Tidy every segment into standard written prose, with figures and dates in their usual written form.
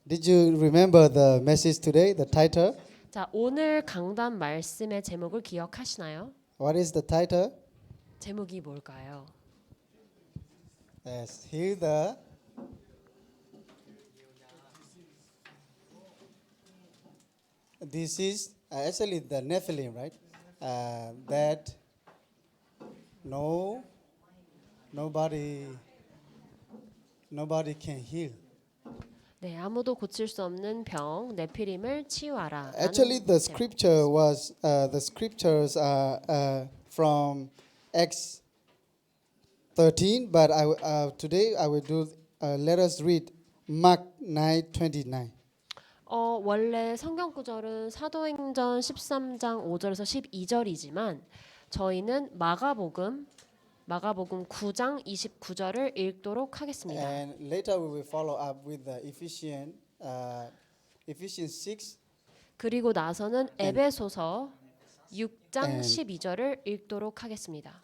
Did you remember the message today, the title? 자, 오늘 강단 말씀의 제목을 기억하시나요? What is the title? 제목이 뭘까요? Yes, heal the. This is actually the Nephilim, right? That nobody can heal. 네, 아무도 고칠 수 없는 병 네피림을 치유하라. Actually, the scriptures are from Acts 13, but today I will do. Let us read Mark 9:29. 원래 성경 구절은 사도행전 13장 5절에서 12절이지만 저희는 마가복음 9장 29절을 읽도록 하겠습니다. And later we will follow up with the Ephesians 6. 그리고 나서는 에베소서 6장 and 12절을 읽도록 하겠습니다.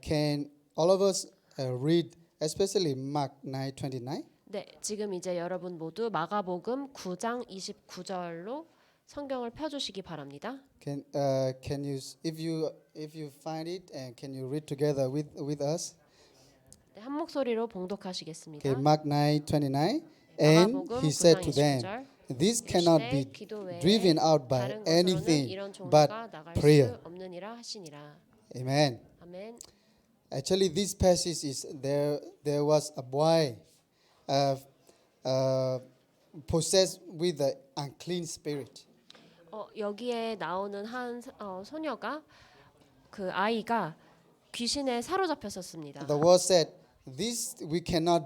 Can all of us read, especially Mark 9:29? 네, 지금 이제 여러분 모두 마가복음 9장 29절로 성경을 펴주시기 바랍니다. Can you, if you find it, and can you read together with us? 네, 한 목소리로 봉독하시겠습니다. Okay, Mark 9:29. And 마가복음 he 9장 said to them, 29절. "This cannot be 기도 외에 driven out by 다른 것으로는 anything 이런 but 종류가 나갈 prayer." 수 없느니라 하시니라. Amen. 아멘. Actually, this passage is there. There was a boy possessed with the unclean spirit. 여기에 나오는 한 소녀가 그 아이가 귀신에 사로잡혔었습니다. The word said, "This we cannot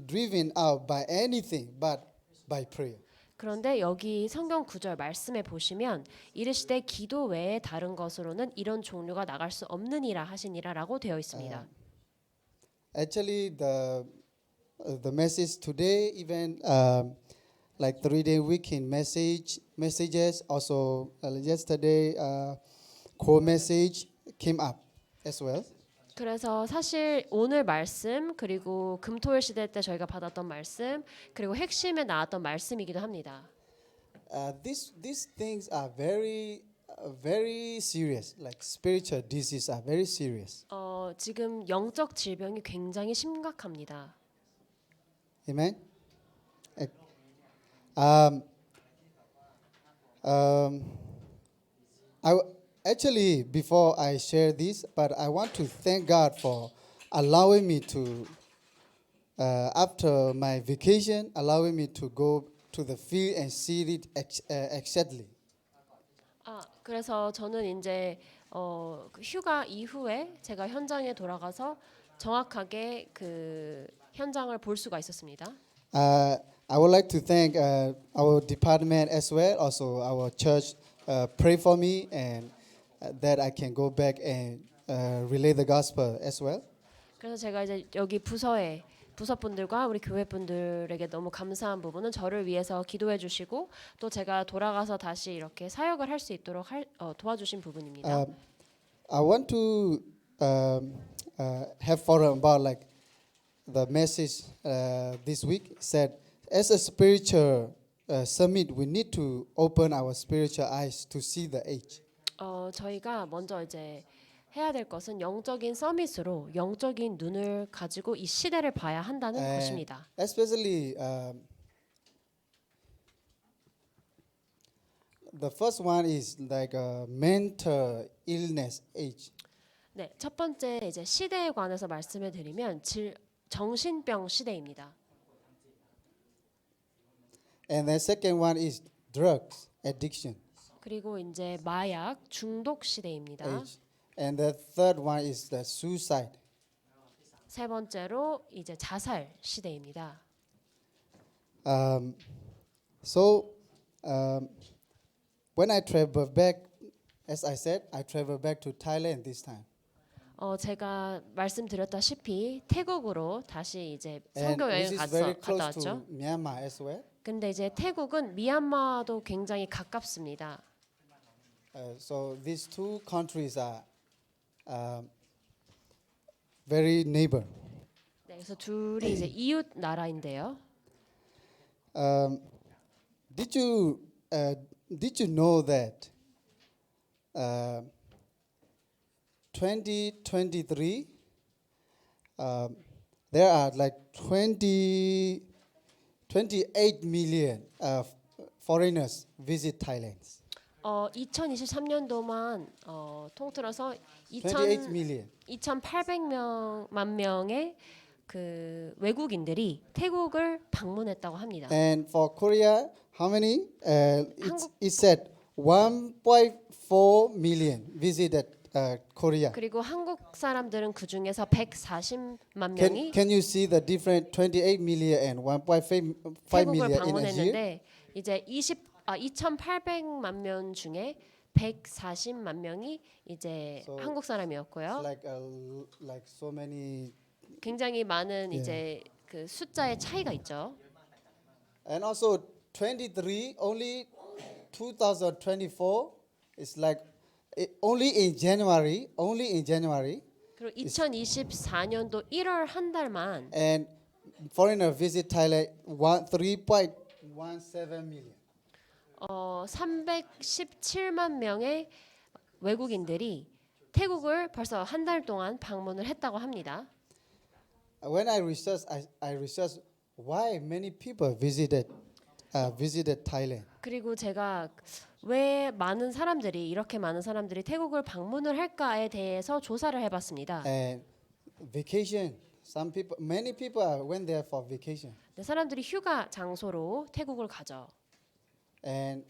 driven out by anything but by prayer." 그런데 여기 성경 구절 말씀에 보시면 이르시되 기도 외에 다른 것으로는 이런 종류가 나갈 수 없느니라 하시니라라고 되어 있습니다. Actually, the message today, even like 3-day weekend messages, also yesterday core message came up as well. 그래서 사실 오늘 말씀 그리고 금토일 시대 때 저희가 받았던 말씀 그리고 핵심에 나왔던 말씀이기도 합니다. These things are very serious. Like spiritual diseases are very serious. 지금 영적 질병이 굉장히 심각합니다. Amen. Actually, before I share this, but I want to thank God for allowing me to, after my vacation, allowing me to go to the field and see it exactly. 그래서 저는 이제 그 휴가 이후에 제가 현장에 돌아가서 정확하게 그 현장을 볼 수가 있었습니다. I would like to thank our department as well, also our church, pray for me and that I can go back and relay the gospel as well. 그래서 제가 이제 여기 부서분들과 우리 교회 분들에게 너무 감사한 부분은 저를 위해서 기도해 주시고 또 제가 돌아가서 다시 이렇게 사역을 할 수 있도록 도와주신 부분입니다. I want to have forum about like the message this week said, as a spiritual summit, we need to open our spiritual eyes to see the age. 저희가 먼저 이제 해야 될 것은 영적인 서밋으로 영적인 눈을 가지고 이 시대를 봐야 한다는 것입니다. Especially the first one is like a mental illness age. 네, 첫 번째 이제 시대에 관해서 말씀을 드리면 정신병 시대입니다. And the second one is drugs addiction. 그리고 이제 마약 중독 시대입니다. age. And the third one is the suicide. 세 번째로 이제 자살 시대입니다. When I travel back, as I said, I travel back to Thailand this time. 제가 말씀드렸다시피 태국으로 다시 이제 And 선교 which 여행 is very 갔다 close to 왔죠. Myanmar as well. 근데 이제 태국은 미얀마도 굉장히 가깝습니다. So these two countries are very neighbor. 네, 그래서 둘이 이제 이웃 나라인데요. Um, did you did you know that 2023 there are like 28 million foreigners visit Thailand. 2023년도만 통틀어서 28 million. 2,800만 명의 그 외국인들이 태국을 방문했다고 합니다. And for Korea, how many? 한국- It said 1.4 million visited Korea. 그리고 한국 사람들은 그 중에서 140만 Can, 명이 can you see the difference? 28 million and 1.5 태국을 million in a year. 방문했는데 이제 2,800만 명 중에 140만 명이 이제 So, 한국 It's 사람이었고요. like so many. 굉장히 많은 Yeah. 이제 그 숫자의 차이가 있죠. And also 23 only 2024 is like only in January. 그리고 2024년도 1월 한 달만 And foreigner visit Thailand 3.17 million. 317만 명의 외국인들이 태국을 벌써 한 달 동안 방문을 했다고 합니다. When I researched why many people visited Thailand. 그리고 제가 왜 이렇게 많은 사람들이 태국을 방문을 할까에 대해서 조사를 해봤습니다. And vacation. Many people went there for vacation. 네, 사람들이 휴가 장소로 태국을 가죠. And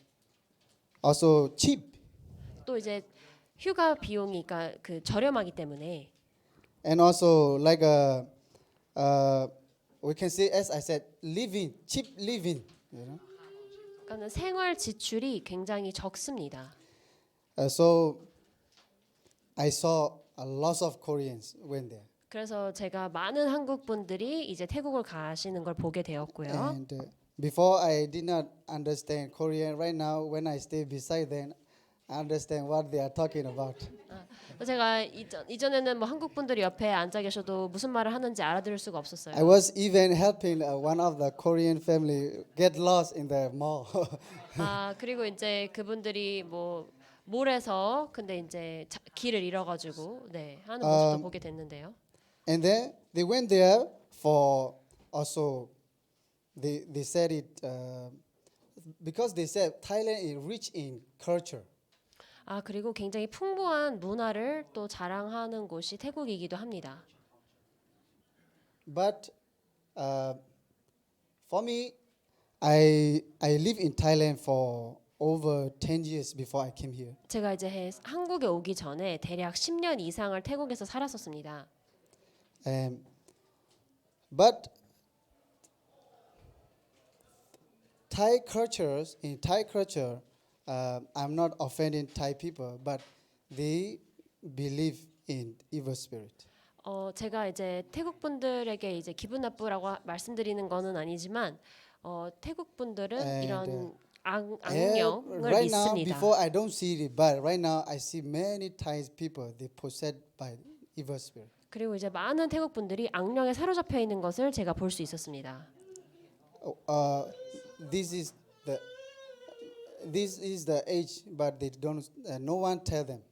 also cheap. 또 이제 휴가 비용이 그러니까 그 저렴하기 때문에 And also like we can say, as I said, cheap living. You know. 그러니까는 생활 지출이 굉장히 적습니다. So I saw a lot of Koreans went there. 그래서 제가 많은 한국 분들이 이제 태국을 가시는 걸 보게 되었고요. And before I did not understand Korean. Right now, when I stay beside them, I understand what they are talking about. 제가 이전에는 뭐 한국 분들이 옆에 앉아 계셔도 무슨 말을 하는지 알아들을 수가 I 없었어요. was even helping one of the Korean family get lost in the mall. 그리고 이제 그분들이 뭐 몰에서 근데 이제 길을 잃어가지고 네 하는 모습도 보게 됐는데요. And then they went there for also they said it because they said Thailand is rich in culture. 그리고 굉장히 풍부한 문화를 또 자랑하는 곳이 태국이기도 합니다. But for me, I lived in Thailand for over 10 years before I came here. 제가 이제 한국에 오기 전에 대략 10년 이상을 태국에서 살았었습니다. But Thai culture, I'm not offending Thai people, but they believe in evil spirit. 제가 이제 태국 분들에게 이제 기분 나쁘라고 말씀드리는 거는 아니지만 태국 분들은 And, 이런 악령을 Right now, 믿습니다. before I don't see it, but right now I see many Thai people they possessed by evil spirit. 그리고 이제 많은 태국 분들이 악령에 사로잡혀 있는 것을 제가 볼 수 있었습니다. This is the age, but they don't. No one tell them.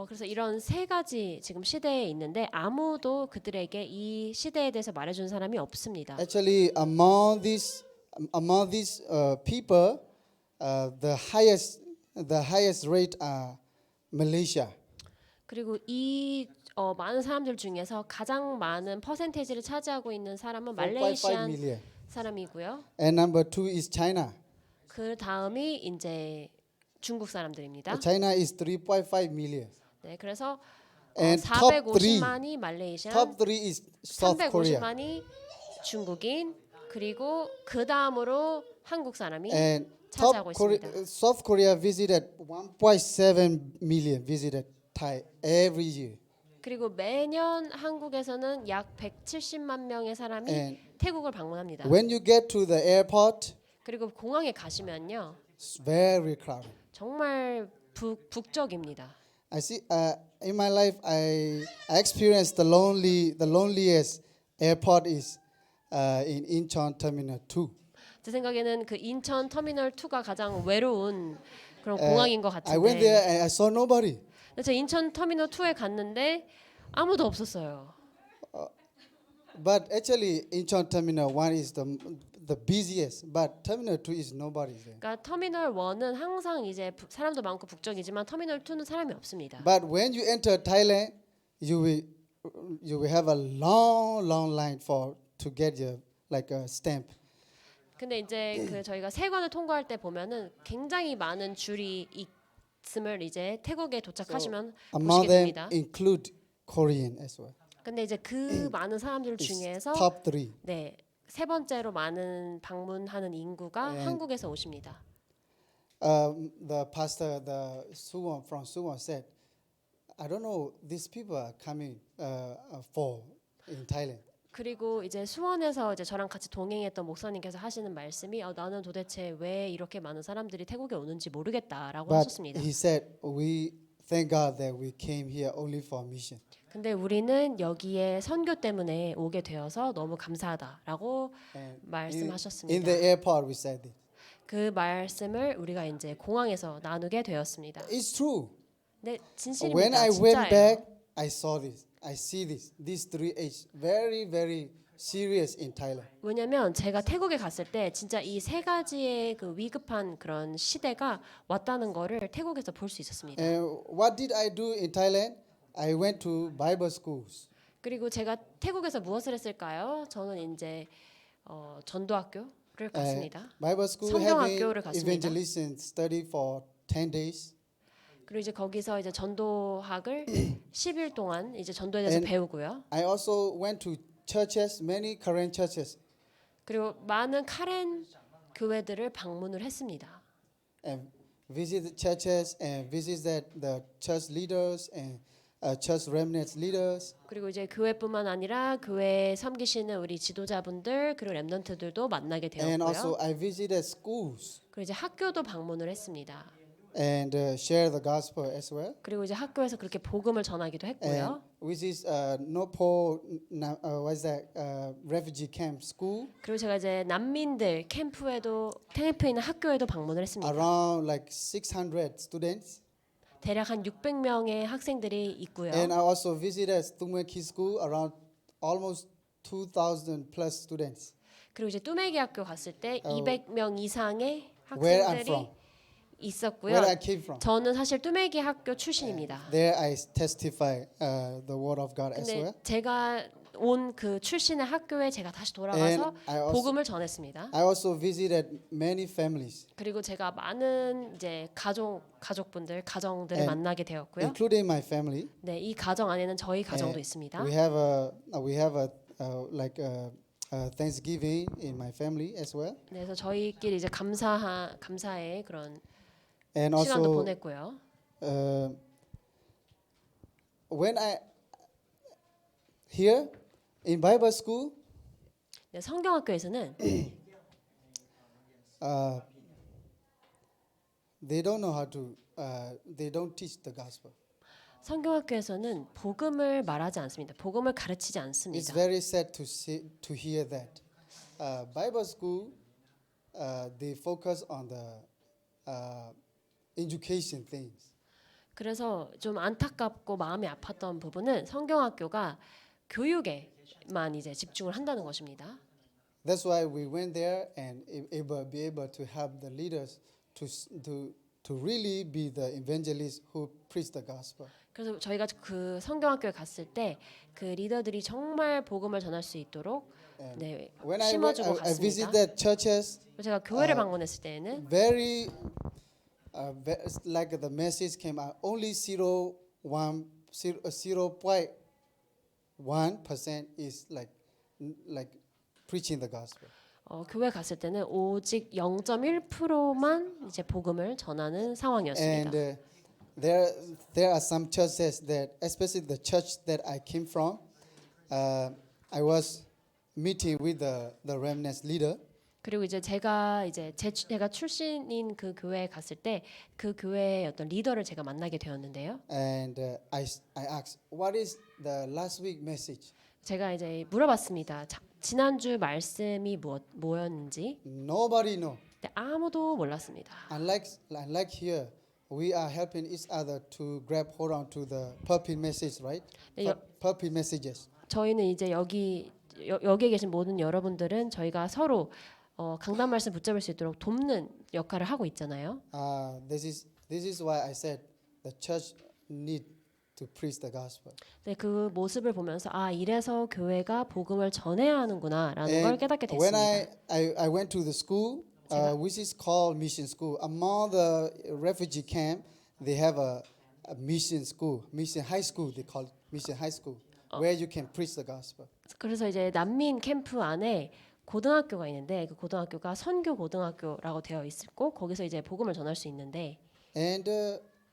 그래서 이런 세 가지 지금 시대에 있는데 아무도 그들에게 이 시대에 대해서 말해준 사람이 없습니다. Actually, among these people, the highest rate are Malaysia. 그리고 이 많은 사람들 중에서 가장 많은 퍼센테이지를 차지하고 있는 사람은 4.5 말레이시안 million. 사람이고요. And number 2 is China. 그 다음이 이제 중국 사람들입니다. China is 3.5 million. 네, 그래서 And top 450만이 말레이시안, Top 3 is South Korea. 350만이 중국인, 그리고 그 다음으로 한국 사람이 And 차지하고 있습니다. South Korea visited 1.7 million visited Thai every year. 그리고 매년 한국에서는 약 170만 명의 사람이 And 태국을 방문합니다. when you get to the airport, 그리고 공항에 가시면요, it's very crowded. 정말 북적입니다. I see in my life I experienced the loneliest airport is in Incheon Terminal 2. 제 생각에는 그 인천 터미널 2가 가장 외로운 그런 공항인 것 I went there 같은데 and I saw nobody. 근데 제가 인천 터미널 2에 갔는데 아무도 없었어요. But actually, Incheon Terminal 1 is the busiest, but Terminal 2 is nobody there. 그러니까 터미널 1은 항상 이제 사람도 많고 북적이지만 터미널 2는 사람이 없습니다. But when you enter Thailand, you will have a long line to get your like a stamp. 근데 이제 그 저희가 세관을 통과할 때 보면은 굉장히 많은 줄이 있음을 이제 태국에 도착하시면 Among 보시게 them 됩니다. include Korean as well. 근데 이제 그 많은 사람들 It's 중에서 top 3. 네, 세 번째로 많은 방문하는 인구가 And- 한국에서 오십니다. The pastor, the Suwon from Suwon said, I don't know these people are coming for in Thailand. 그리고 이제 수원에서 이제 저랑 같이 동행했던 목사님께서 하시는 말씀이 나는 도대체 왜 이렇게 많은 사람들이 태국에 오는지 모르겠다라고 But 하셨습니다. he said, we thank God that we came here only for mission. 근데 우리는 여기에 선교 때문에 오게 되어서 너무 감사하다라고 And 말씀하셨습니다. in the airport, we said it. 그 말씀을 우리가 이제 공항에서 나누게 되었습니다. It's true. 네, When 진실입니다. I went 진짜예요. back, I saw this. I see this. These 3H very serious in Thailand. 왜냐면 제가 태국에 갔을 때 진짜 이 세 가지의 그 위급한 그런 시대가 왔다는 거를 태국에서 볼 수 있었습니다. And what did I do in Thailand? I went to Bible schools. 그리고 제가 태국에서 무엇을 했을까요? 저는 이제 전도학교를 갔습니다. Bible school 성경학교를 having 갔습니다. evangelism study for 10 days. 그리고 이제 거기서 이제 전도학을 10일 동안 이제 전도에 대해서 And- 배우고요. I also went to churches, many Korean churches, 그리고 많은 카렌 교회들을 방문을 했습니다. and visited churches and visited the church leaders and church remnants leaders. 그리고 이제 교회뿐만 아니라 교회에 섬기시는 우리 지도자분들 그리고 렘넌트들도 만나게 And also 되었고요. I visited schools 그리고 이제 학교도 방문을 했습니다. and share the gospel as well. 그리고 이제 학교에서 그렇게 복음을 전하기도 And 했고요. which is Nopo, what is that refugee camp school? 그리고 제가 이제 난민들 캠프에 있는 학교에도 방문을 했습니다. Around like 600 students. 대략 한 600명의 학생들이 있고요. And I also visited Stumwe Ki School around almost 2,000 plus students. 그리고 이제 뚜메기 학교 갔을 때 200명 이상의 Where I'm 학생들이 from, 있었고요. where I came from. 저는 사실 뚜메기 학교 출신입니다. There I testify the word of God as 근데 well. 제가 온 그 출신의 학교에 제가 다시 돌아가서 And 복음을 전했습니다. I also visited many families, 그리고 제가 많은 이제 가족분들, 가정들을 And 만나게 되었고요. including my family. 네, 이 가정 안에는 저희 가정도 And 있습니다. We have a like a Thanksgiving in my family as well. 네, 그래서 저희끼리 이제 감사의 그런 And 시간도 also 보냈고요. when I here in Bible school, 네, 성경학교에서는 they don't know how to. They don't teach the gospel. 성경학교에서는 복음을 말하지 않습니다. 복음을 가르치지 It's 않습니다. very sad to hear that. Bible school, they focus on the education things. 그래서 좀 안타깝고 마음이 아팠던 부분은 성경학교가 교육에만 이제 집중을 한다는 것입니다. That's why we went there and be able to help the leaders to really be the evangelists who preach the gospel. 그래서 저희가 그 성경학교에 갔을 때 그 리더들이 정말 복음을 전할 수 있도록 네, When I 심어주고 I 갔습니다. visited churches, 제가 교회를 방문했을 때에는 very like the message came out only 0.1% is like preaching the gospel. 교회 갔을 때는 오직 0.1%만 이제 복음을 전하는 상황이었습니다. And there are some churches that, especially the church that I came from, I was meeting with the remnants leader, 그리고 이제 제가 출신인 그 교회에 갔을 때 그 교회의 어떤 리더를 제가 만나게 되었는데요. and I asked, "What is the last week message?" 제가 이제 물어봤습니다. 지난주 말씀이 뭐였는지. Nobody know. 근데 아무도 몰랐습니다. Unlike here, we are helping each other to grab hold on to the pulpit message, right? 네, Pulpit messages. 저희는 이제 여기에 계신 모든 여러분들은 저희가 서로 강단 말씀 붙잡을 수 있도록 돕는 역할을 하고 있잖아요. This is why I said the church need to preach the gospel. 네, 그 모습을 보면서 이래서 교회가 복음을 전해야 하는구나라는 걸 깨닫게 when 됐습니다. I went to the school, which is called mission school, among the refugee camp, they have a mission school, mission high school. They call it mission high school, where you can preach the gospel. 그래서 이제 난민 캠프 안에 고등학교가 있는데 그 고등학교가 선교 고등학교라고 되어 있고 거기서 이제 복음을 전할 수 있는데 And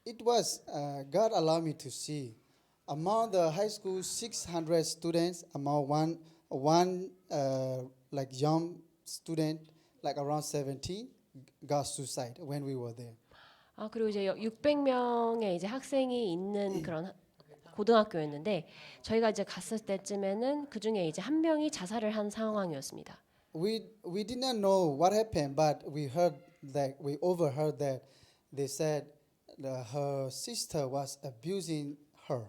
it was God allowed me to see among the high school 600 students, among one like young student like around 17 got suicide when we were there. 그리고 이제 600명의 이제 학생이 있는 그런 고등학교였는데 저희가 이제 갔을 때쯤에는 그 중에 이제 한 명이 자살을 한 상황이었습니다. We did not know what happened, but we overheard that they said her sister was abusing her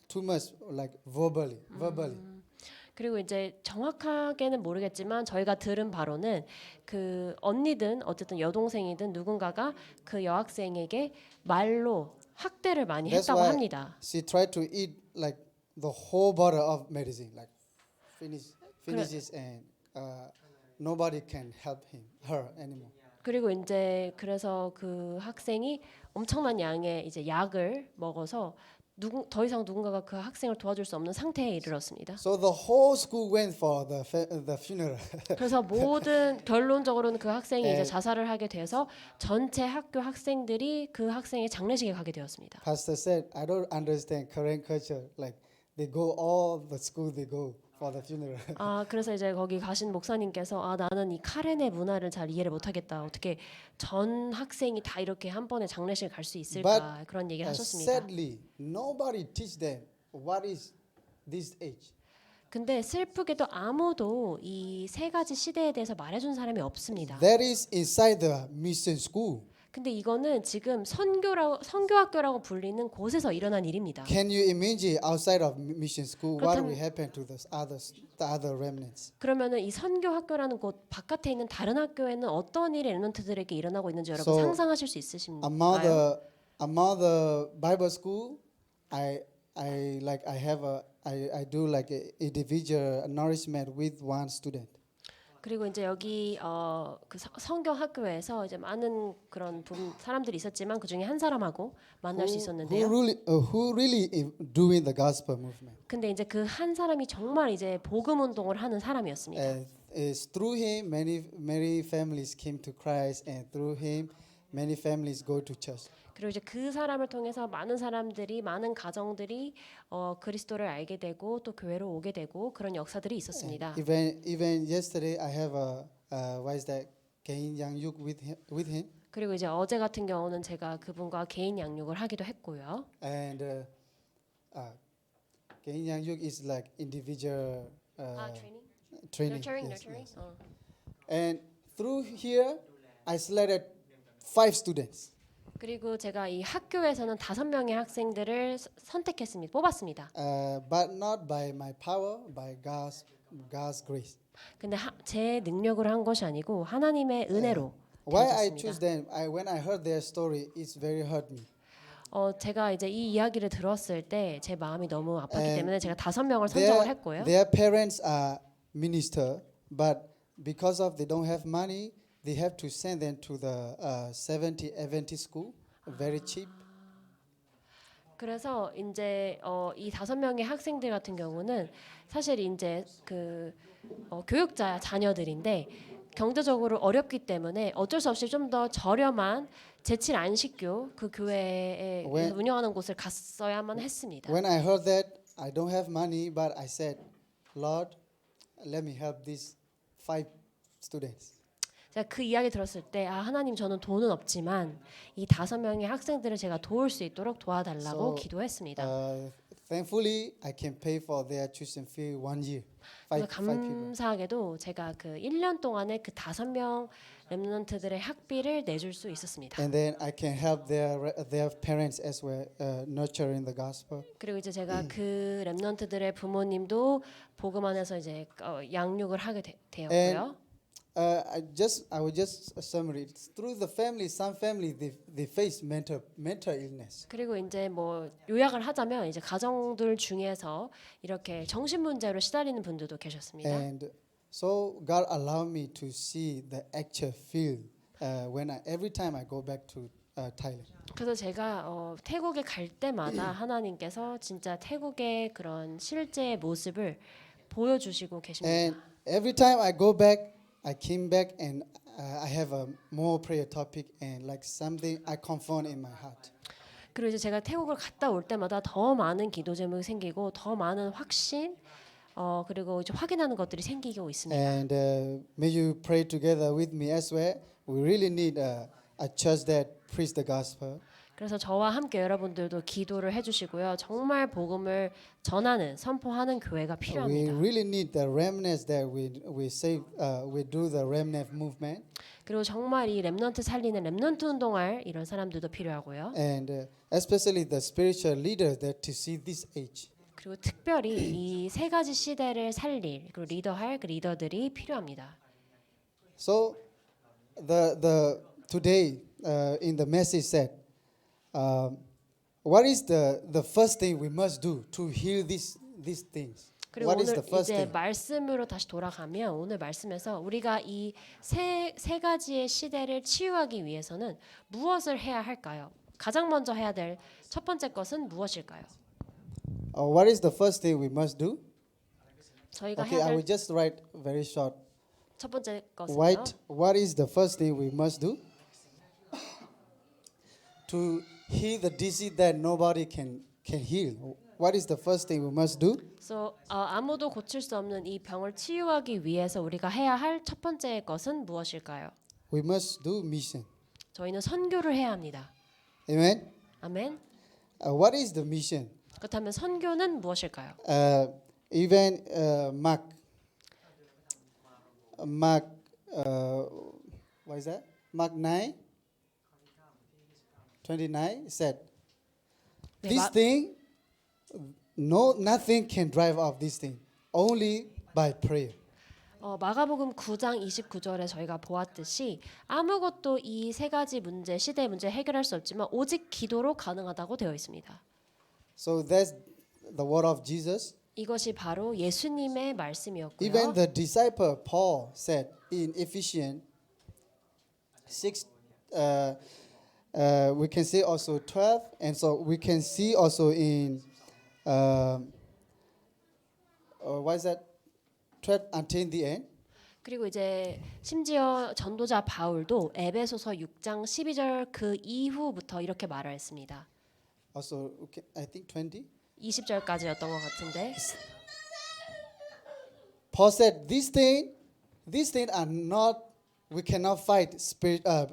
too much, like verbally. 그리고 이제 정확하게는 모르겠지만 저희가 들은 바로는 그 언니든 어쨌든 여동생이든 누군가가 그 여학생에게 말로 학대를 많이 That's 했다고 why 합니다. she tried to eat like the whole bottle of medicine, like finishes, and nobody can help her anymore. 그리고 이제 그래서 그 학생이 엄청난 양의 이제 약을 먹어서 더 이상 누군가가 그 학생을 도와줄 수 없는 상태에 이르렀습니다. So the whole school went for the funeral. 그래서 모든 결론적으로는 그 학생이 이제 자살을 하게 돼서 전체 학교 학생들이 그 학생의 장례식에 가게 되었습니다. Pastor said, I don't understand Korean culture. Like they go all the school they go for the funeral. 그래서 이제 거기 가신 목사님께서 나는 이 카렌의 문화를 잘 이해를 못하겠다. 어떻게 전 학생이 다 이렇게 한 번에 장례식을 갈 수 있을까 그런 얘기를 하셨습니다. Sadly, nobody teach them what is this age. 근데 슬프게도 아무도 이 세 가지 시대에 대해서 말해준 사람이 없습니다. That is inside the mission school. 근데 이거는 지금 선교학교라고 불리는 곳에서 일어난 일입니다. Can you imagine outside of mission school what will happen to the other remnants? 그러면은 이 선교학교라는 곳 바깥에 있는 다른 학교에는 어떤 일이 렘넌트들에게 일어나고 있는지 여러분 So, 상상하실 수 있으신가요? Among the Bible school, I do like a individual nourishment with one student. 그리고 이제 여기 그 성경학교에서 이제 많은 그런 사람들이 있었지만 그 중에 한 사람하고 만날 수 있었는데요. Who really doing the gospel movement? 근데 이제 그 한 사람이 정말 이제 복음 운동을 하는 사람이었습니다. Is through him many families came to Christ, and through him many families go to church. 그리고 이제 그 사람을 통해서 많은 사람들이 많은 가정들이 그리스도를 알게 되고 또 교회로 오게 되고 그런 역사들이 있었습니다. Even yesterday, I have what is that? 개인 양육 with him. 그리고 이제 어제 같은 경우는 제가 그분과 개인 양육을 하기도 했고요. And 개인 양육 is like individual training. Nurturing. And through here, I selected 5 students. 그리고 제가 이 학교에서는 5명의 학생들을 선택했습니다. 뽑았습니다. But not by my power, by God's grace. 근데 제 능력으로 한 것이 아니고 하나님의 은혜로 Why I 되어졌습니다. choose them? When I heard their story, it's very hurt me. 제가 이제 이 이야기를 들었을 때 제 마음이 너무 아팠기 때문에 제가 5명을 선정을 했고요. Their parents are minister, but because of they don't have money, they have to send them to the 70 Adventist school, very cheap. 그래서 이제 이 5명의 학생들 같은 경우는 사실 이제 그 교육자 자녀들인데 경제적으로 어렵기 때문에 어쩔 수 없이 좀 더 저렴한 제칠 안식교 그 교회에 운영하는 곳을 갔어야만 했습니다. When I heard that, I don't have money, but I said, Lord, let me help these 5 students. 제가 그 이야기 들었을 때 하나님 저는 돈은 없지만 이 5명의 학생들을 제가 도울 수 있도록 도와달라고 기도했습니다. thankfully, I can pay for their tuition fee 1 year. 그래서 Five people. 감사하게도 제가 그 1년 동안에 그 5명 렘넌트들의 학비를 내줄 수 있었습니다. And then I can help their parents as well, nurturing the gospel. 그리고 이제 제가 그 렘넌트들의 부모님도 복음 안에서 이제 양육을 하게 되었고요. I will just summary. Through the family, some family they face mental illness. 그리고 이제 뭐 요약을 하자면 이제 가정들 중에서 이렇게 정신 문제로 시달리는 분들도 계셨습니다. And so God allowed me to see the actual field every time I go back to Thailand. 그래서 제가 태국에 갈 때마다 하나님께서 진짜 태국의 그런 실제의 모습을 보여주시고 And 계십니다. every time I go back, I came back and I have a more prayer topic and like something I confirm in my heart. 그리고 이제 제가 태국을 갔다 올 때마다 더 많은 기도 제목이 생기고 더 많은 확신 그리고 이제 확인하는 것들이 생기고 있습니다. And may you pray together with me as well. We really need a church that preach the gospel. 그래서 저와 함께 여러분들도 기도를 해주시고요. 정말 복음을 전하는 선포하는 교회가 We 필요합니다. really need the remnants that we save. We do the remnant movement, 그리고 정말 이 렘넌트 살리는 렘넌트 운동할 이런 사람들도 필요하고요. and especially the spiritual leaders that to see this age. 그리고 특별히 이 세 가지 시대를 살릴 그리고 리더할 그 리더들이 필요합니다. So the today in the message said, what is the first thing we must do to heal these things? 그리고 What is 오늘 the first 이제 thing? 말씀으로 다시 돌아가면 오늘 말씀에서 우리가 이 세 가지의 시대를 치유하기 위해서는 무엇을 해야 할까요? 가장 먼저 해야 될 첫 번째 것은 무엇일까요? What is the first thing we must do? 저희가 Okay, 해야 I will 될 just write very short. 첫 번째 것은요. What is the first thing we must do? To heal the disease that nobody can heal. What is the first thing we must do? 그래서 아무도 고칠 수 없는 이 병을 치유하기 위해서 우리가 해야 할 첫 번째 것은 무엇일까요? We must do mission. 저희는 선교를 해야 합니다. Amen. 아멘. What is the mission? 그렇다면 선교는 무엇일까요? Even Mark, what is that? Mark 9:29 said, 네, "This thing, nothing can drive off this thing, only by prayer." 마가복음 9장 29절에 저희가 보았듯이 아무것도 이 세 가지 문제, 시대 문제 해결할 수 없지만 오직 기도로 가능하다고 되어 있습니다. So that's the word of Jesus. 이것이 바로 예수님의 말씀이었고요. Even the disciple Paul said in Ephesians 6, we can see also 12, and so we can see also in what is that? 12 until the end. 그리고 이제 심지어 전도자 바울도 에베소서 6장 12절 그 이후부터 이렇게 말했습니다. Also, I think 20. 20절까지였던 것 같은데 Paul said, "These things are not. We cannot fight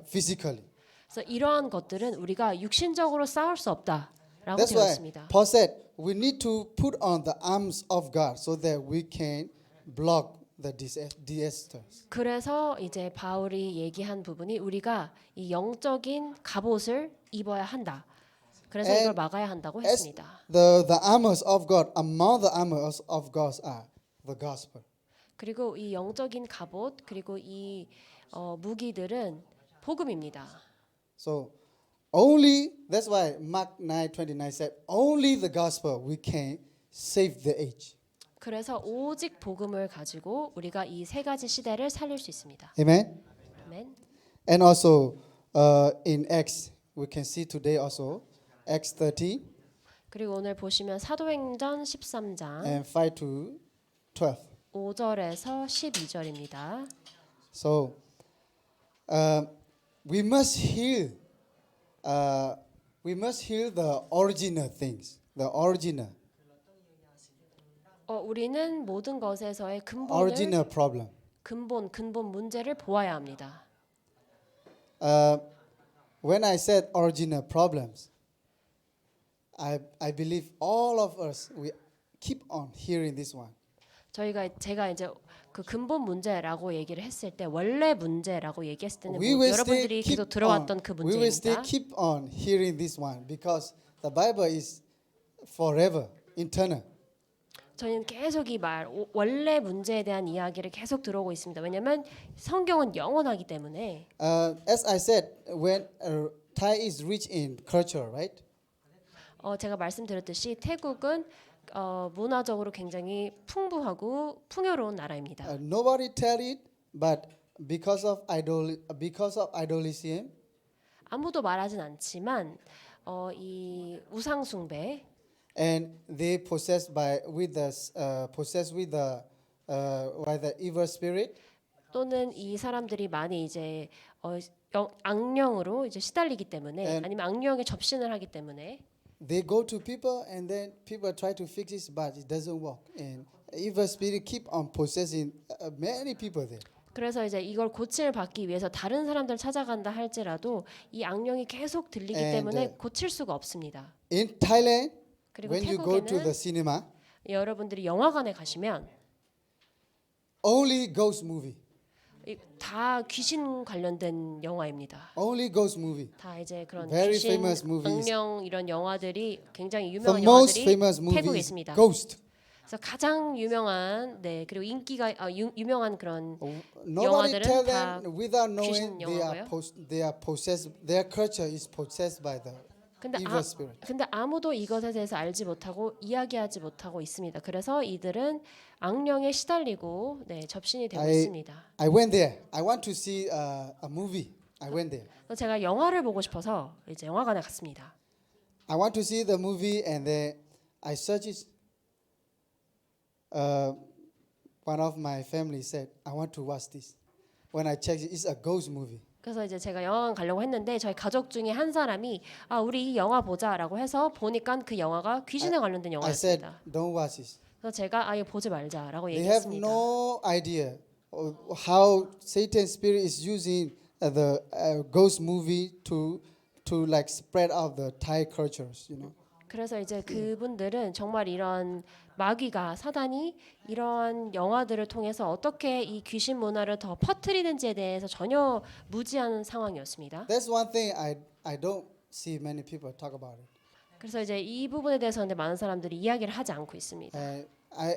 physically." 그래서 이러한 것들은 우리가 육신적으로 싸울 수 없다라고 That's 되어 why 있습니다. Paul said, "We need to put on the arms of God so that we can block the disasters." 그래서 이제 바울이 얘기한 부분이 우리가 이 영적인 갑옷을 입어야 한다. 그래서 이걸 막아야 한다고 As 했습니다. the armors of God, among the armors of God are the gospel. 그리고 이 영적인 갑옷 그리고 이 무기들은 복음입니다. So only that's why Mark 9:29 said, "Only the gospel we can save the age." 그래서 오직 복음을 가지고 우리가 이 세 가지 시대를 살릴 수 있습니다. Amen. 아멘. And also in Acts, we can see today also Acts 13 그리고 오늘 보시면 사도행전 13장 and 5 to 12. 5절에서 12절입니다. So we must heal. We must heal the original things. The original 우리는 모든 것에서의 original problem. 근본 문제를 보아야 합니다. When I said original problems, I believe all of us we keep on hearing this one. 제가 이제 그 근본 문제라고 얘기를 했을 때 원래 문제라고 얘기했을 때는 We will 여러분들이 still 계속 keep 들어왔던 그 we will still 문제입니다. keep on hearing this one because the Bible is forever, eternal. 저희는 계속 이 원래 문제에 대한 이야기를 계속 들어오고 있습니다. 왜냐하면 성경은 영원하기 때문에. As I said, when Thai is rich in culture, right? 제가 말씀드렸듯이 태국은 문화적으로 굉장히 풍부하고 풍요로운 나라입니다. Nobody tell it, but because of idolism, 아무도 말하진 않지만 이 우상 숭배 and they possessed with the evil spirit. 또는 이 사람들이 많이 이제 악령으로 이제 시달리기 때문에 And- 아니면 악령에 접신을 하기 때문에 They go to people and then people try to fix it, but it doesn't work. And evil spirit keep on possessing many people there. 그래서 이제 이걸 고침을 받기 위해서 다른 사람들 찾아간다 할지라도 이 악령이 계속 들리기 And, 때문에 고칠 수가 없습니다. In Thailand, 그리고 when you go to the 태국에는 cinema, 여러분들이 영화관에 가시면 only ghost movie, 다 귀신 관련된 영화입니다. only ghost movie. 다 이제 그런 Very 귀신, famous movies. 악령 이런 영화들이 굉장히 The 유명한 most 영화들이 famous movie 태국에 is 있습니다. Ghost. 그래서 가장 유명한 그리고 인기가 유명한 그런 Nobody 영화들은 tell 다 them without knowing 귀신 영화고요. they are possessed. Their culture is possessed by the evil spirit. 근데 아무도 이것에 대해서 알지 못하고 이야기하지 못하고 있습니다. 그래서 이들은 악령에 시달리고 접신이 되고 있습니다. I went there. I want to see a movie. I went there. 그래서 제가 영화를 보고 싶어서 이제 영화관에 갔습니다. I want to see the movie, and then I searched it. One of my family said, "I want to watch this." When I checked it, it's a ghost movie. 그래서 이제 제가 영화관 가려고 했는데 저희 가족 중에 한 사람이 우리 이 영화 보자라고 해서 보니까 그 영화가 귀신에 관련된 I said, 영화였습니다. "Don't watch this." 그래서 제가 이거 보지 말자라고 They have 얘기했습니다. no idea how Satan's spirit is using the ghost movie to like spread out the Thai cultures, you know. 그래서 이제 그분들은 정말 이런 마귀가 사단이 이러한 영화들을 통해서 어떻게 이 귀신 문화를 더 퍼뜨리는지에 대해서 전혀 무지한 상황이었습니다. That's one thing I don't see many people talk about it. 그래서 이제 이 부분에 대해서 근데 많은 사람들이 이야기를 하지 않고 있습니다.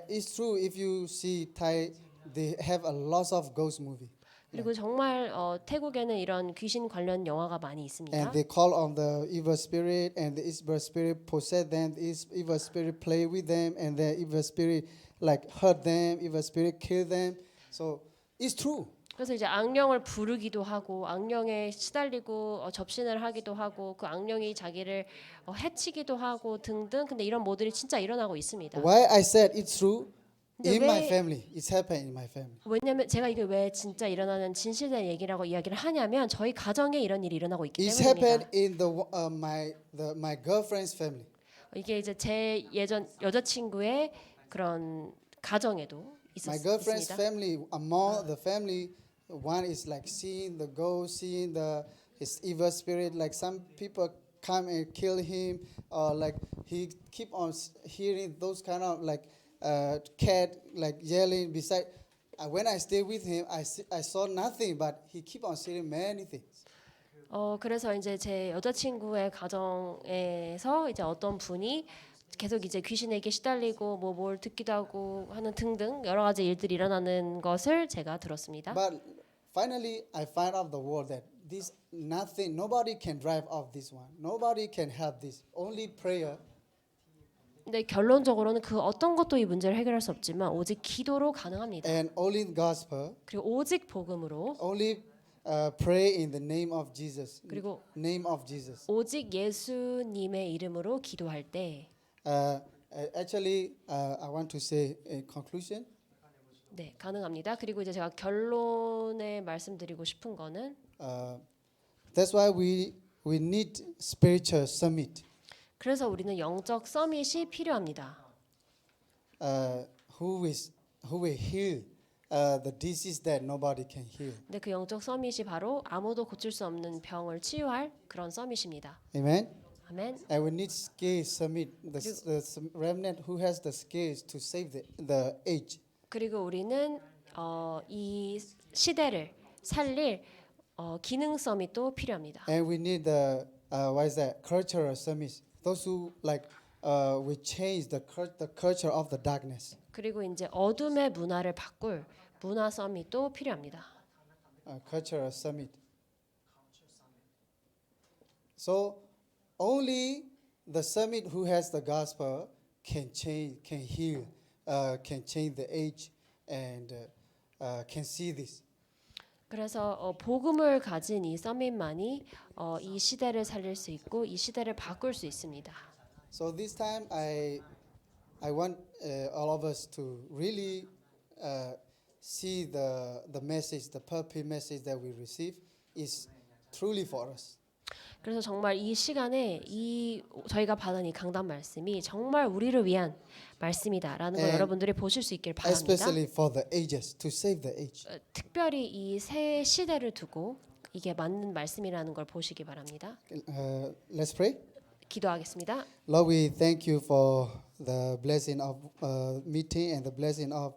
It's true if you see Thai, they have a lot of ghost movie. 그리고 정말 태국에는 이런 귀신 관련 영화가 많이 있습니다. And they call on the evil spirit, and the evil spirit possess them. The evil spirit play with them, and the evil spirit like hurt them. Evil spirit kill them. So it's true. 그래서 이제 악령을 부르기도 하고 악령에 시달리고 접신을 하기도 하고 그 악령이 자기를 해치기도 하고 등등. 근데 이런 모델이 진짜 일어나고 있습니다. Why I said it's true? 근데 In my 왜- family, it's happened in my family. 왜냐면 제가 이게 왜 진짜 일어나는 진실된 얘기라고 이야기를 하냐면 저희 가정에 이런 일이 일어나고 있기 It's 때문입니다. happened in my girlfriend's family. 이게 이제 제 예전 여자친구의 그런 가정에도 My girlfriend's 있습니다. family, among the family, one is like seeing the ghost, seeing his evil spirit. Like some people come and kill him, or like he keep on hearing those kind of like cat like yelling beside. When I stay with him, I saw nothing, but he keep on seeing many things. 그래서 이제 제 여자친구의 가정에서 이제 어떤 분이 계속 이제 귀신에게 시달리고 뭘 듣기도 하고 하는 등등 여러 가지 일들이 일어나는 것을 제가 들었습니다. But finally, I find out the word that this nothing, nobody can drive off this one. Nobody can help this. Only prayer. 근데 결론적으로는 그 어떤 것도 이 문제를 해결할 수 없지만 오직 기도로 가능합니다. And only gospel, 그리고 오직 복음으로 only pray in the name of Jesus. 그리고 Name of Jesus. 오직 예수님의 이름으로 기도할 때 Actually, I want to say in conclusion. 가능합니다. 그리고 이제 제가 결론에 말씀드리고 싶은 거는 That's why we need spiritual summit. 그래서 우리는 영적 서밋이 필요합니다. Who will heal the disease that nobody can heal. 근데 그 영적 서밋이 바로 아무도 고칠 수 없는 병을 치유할 그런 서밋입니다. Amen. 아멘. And we need scales summit the remnant who has the scales to save the age. 그리고 우리는 이 시대를 살릴 기능 서밋도 필요합니다. And we need the what is that cultural summit. Those who like will change the culture of the darkness. 그리고 이제 어둠의 문화를 바꿀 문화 서밋도 필요합니다. Cultural summit. So only the summit who has the gospel can change, can heal, can change the age, and can see this. 그래서 복음을 가진 이 서밋만이 이 시대를 살릴 수 있고 이 시대를 바꿀 수 있습니다. So this time I want all of us to really see the message, the pulpit message that we receive is truly for us. 그래서 정말 이 시간에 저희가 받은 이 강단 말씀이 정말 우리를 위한 말씀이다라는 걸 And 여러분들이 보실 수 있길 바랍니다. Especially for the ages, to save the age. 특별히 이 새 시대를 두고 이게 맞는 말씀이라는 걸 보시기 바랍니다. Let's pray. 기도하겠습니다. Lord, we thank you for the blessing of meeting and the blessing of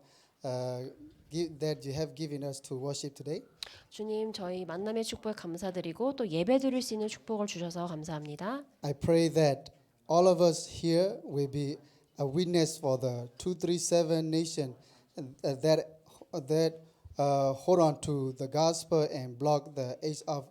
that you have given us to worship today. 주님, 저희 만남의 축복에 감사드리고 또 예배 드릴 수 있는 축복을 주셔서 감사합니다. I pray that all of us here will be a witness for the 237 nation that hold on to the gospel and block the age of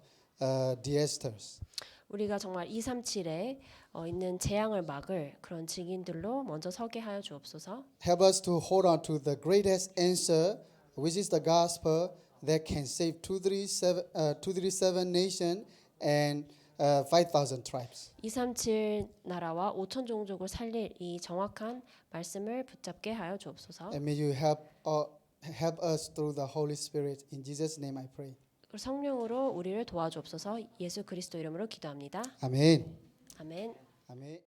disasters. 우리가 정말 237에 있는 재앙을 막을 그런 증인들로 먼저 서게 하여 주옵소서. Help us to hold on to the greatest answer, which is the gospel that can save 237 nation and 5,000 tribes. 237 나라와 5천 종족을 살릴 이 정확한 말씀을 붙잡게 하여 주옵소서. And may you help us through the Holy Spirit. In Jesus' name I pray. 성령으로 우리를 도와주옵소서. 예수 그리스도 이름으로 기도합니다. Amen. 아멘. Amen.